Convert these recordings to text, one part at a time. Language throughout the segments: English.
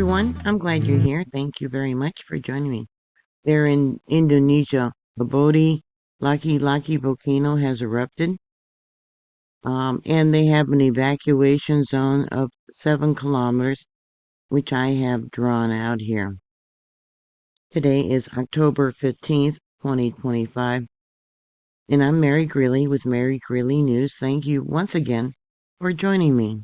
everyone. I'm glad you're here. Thank you very much for joining me. There in Indonesia, the Bodhi Laki volcano has erupted, and they have an evacuation zone of 7 kilometers, which I have drawn out here. Today is October 15th, 2025, and I'm Mary Greeley with Mary Greeley News. Thank you once again for joining me.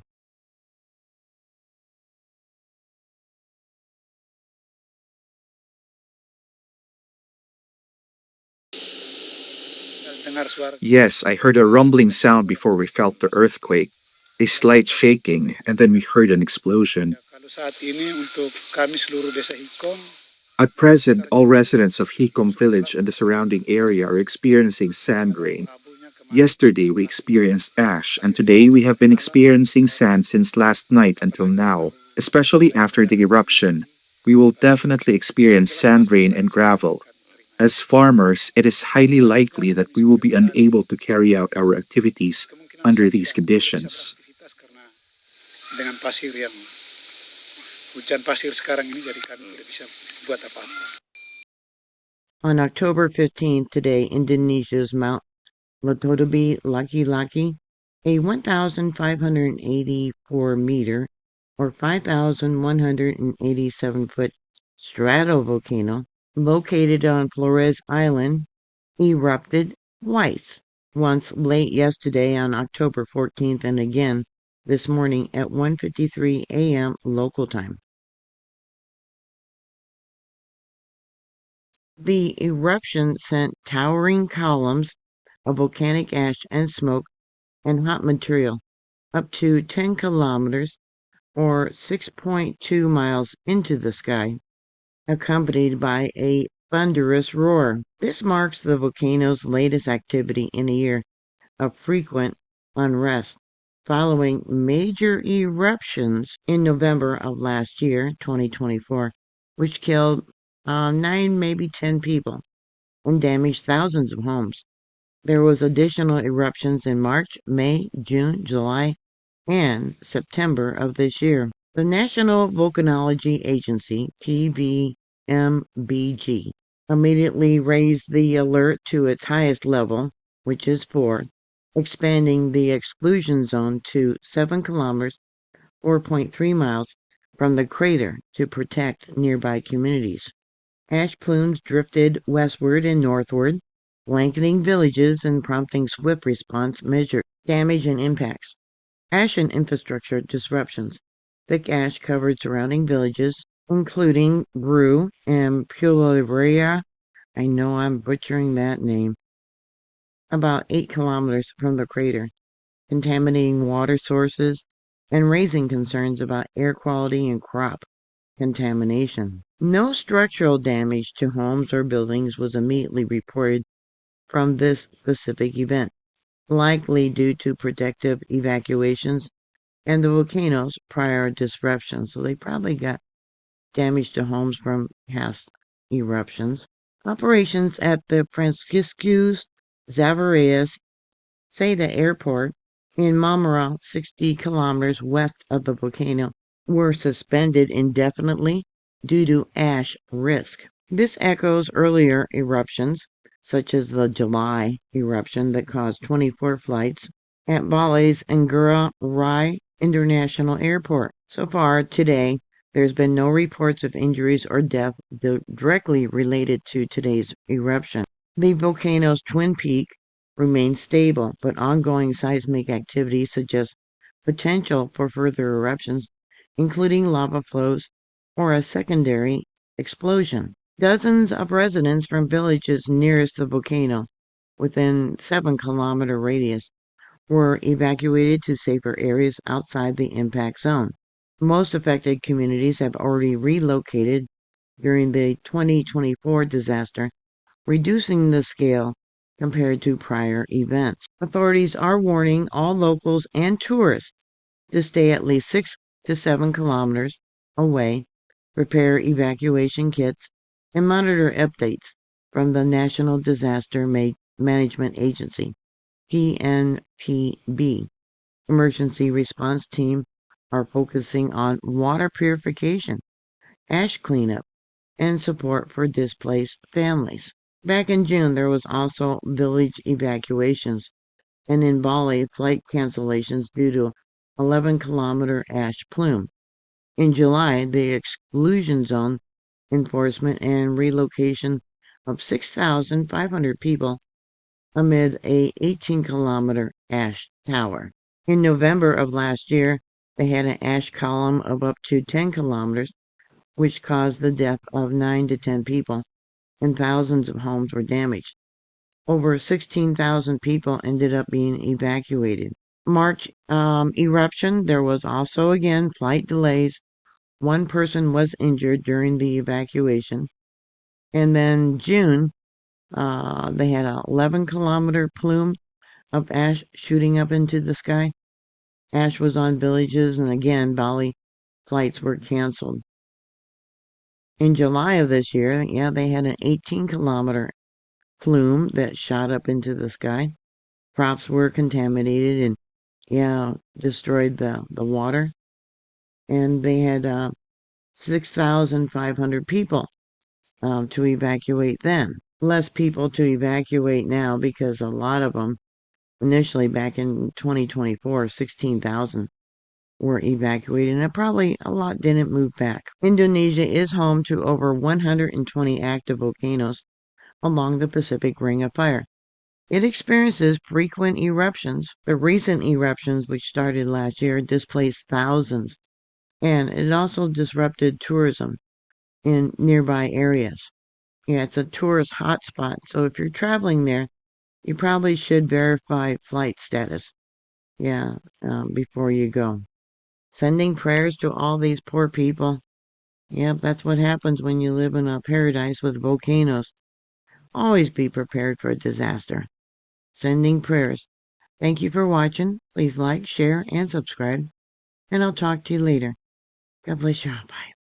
Yes, I heard a rumbling sound before we felt the earthquake, a slight shaking, and then we heard an explosion. At present, all residents of Hikom village and the surrounding area are experiencing sand rain. Yesterday, we experienced ash, and today we have been experiencing sand since last night until now, especially after the eruption. We will definitely experience sand rain and gravel. As farmers, it is highly likely that we will be unable to carry out our activities under these conditions. On October 15th, today, Indonesia's Mount Lewotobi Laki, a 1,584 meter or 5,187 foot stratovolcano located on Flores Island, erupted twice, once late yesterday on October 14th and again this morning at 1:53 a.m. local time. The eruption sent towering columns of volcanic ash and smoke and hot material up to 10 kilometers or 6.2 miles into the sky, accompanied by a thunderous roar. This marks the volcano's latest activity in a year of frequent unrest, following major eruptions in November of last year, 2024, which killed 9, maybe 10 people and damaged thousands of homes. There was additional eruptions in March, May, June, July, and September of this year. The National Volcanology Agency, PVMBG, immediately raised the alert to its highest level, which is 4, expanding the exclusion zone to 7 kilometers, 4.3 miles, from the crater to protect nearby communities. Ash plumes drifted westward and northward, blanketing villages and prompting swift response measures. Damage and impacts. Ash and infrastructure disruptions. Thick ash covered surrounding villages, including Bru and Puliveria. I know I'm butchering that name. About 8 kilometers from the crater, contaminating water sources and raising concerns about air quality and crop contamination. No structural damage to homes or buildings was immediately reported from this specific event, likely due to protective evacuations and the volcano's prior disruption. So they probably got damage to homes from past eruptions. Operations at the Franciscus Zavareas Seda Airport in Mamara, 60 kilometers west of the volcano, were suspended indefinitely due to ash risk. This echoes earlier eruptions, such as the July eruption that caused 24 flights at Bali's Ngurah Rai International Airport. So far today, there's been no reports of injuries or death directly related to today's eruption. The volcano's twin peak remains stable, but ongoing seismic activity suggests potential for further eruptions, including lava flows or a secondary explosion. Dozens of residents from villages nearest the volcano, within 7-kilometer radius, were evacuated to safer areas outside the impact zone. Most affected communities have already relocated during the 2024 disaster, reducing the scale compared to prior events. Authorities are warning all locals and tourists to stay at least 6 to 7 kilometers away, prepare evacuation kits, and monitor updates from the National Disaster Management Agency, PNPB. Emergency response team are focusing on water purification, ash cleanup, and support for displaced families. Back in June, there was also village evacuations, and in Bali, flight cancellations due to 11-kilometer ash plume. In July, the exclusion zone enforcement and relocation of 6,500 people amid a 18-kilometer ash tower. In November of last year, they had an ash column of up to 10 kilometers, which caused the death of 9 to 10 people, and thousands of homes were damaged. Over 16,000 people ended up being evacuated. March eruption, there was also again flight delays. One person was injured during the evacuation. And then June, they had an 11-kilometer plume of ash shooting up into the sky. Ash was on villages, and again, Bali flights were canceled. In July of this year, yeah, they had an 18-kilometer plume that shot up into the sky. Crops were contaminated and, yeah, destroyed the water. And they had 6,500 people to evacuate then. Less people to evacuate now because a lot of them, initially back in 2024, 16,000 were evacuated, and probably a lot didn't move back. Indonesia is home to over 120 active volcanoes along the Pacific Ring of Fire. It experiences frequent eruptions. The recent eruptions, which started last year, displaced thousands, and it also disrupted tourism in nearby areas. Yeah, it's a tourist hotspot, so if you're traveling there, you probably should verify flight status, yeah, before you go. Sending prayers to all these poor people. Yep, that's what happens when you live in a paradise with volcanoes. Always be prepared for a disaster. Sending prayers. Thank you for watching. Please like, share, and subscribe. And I'll talk to you later. God bless you. Bye.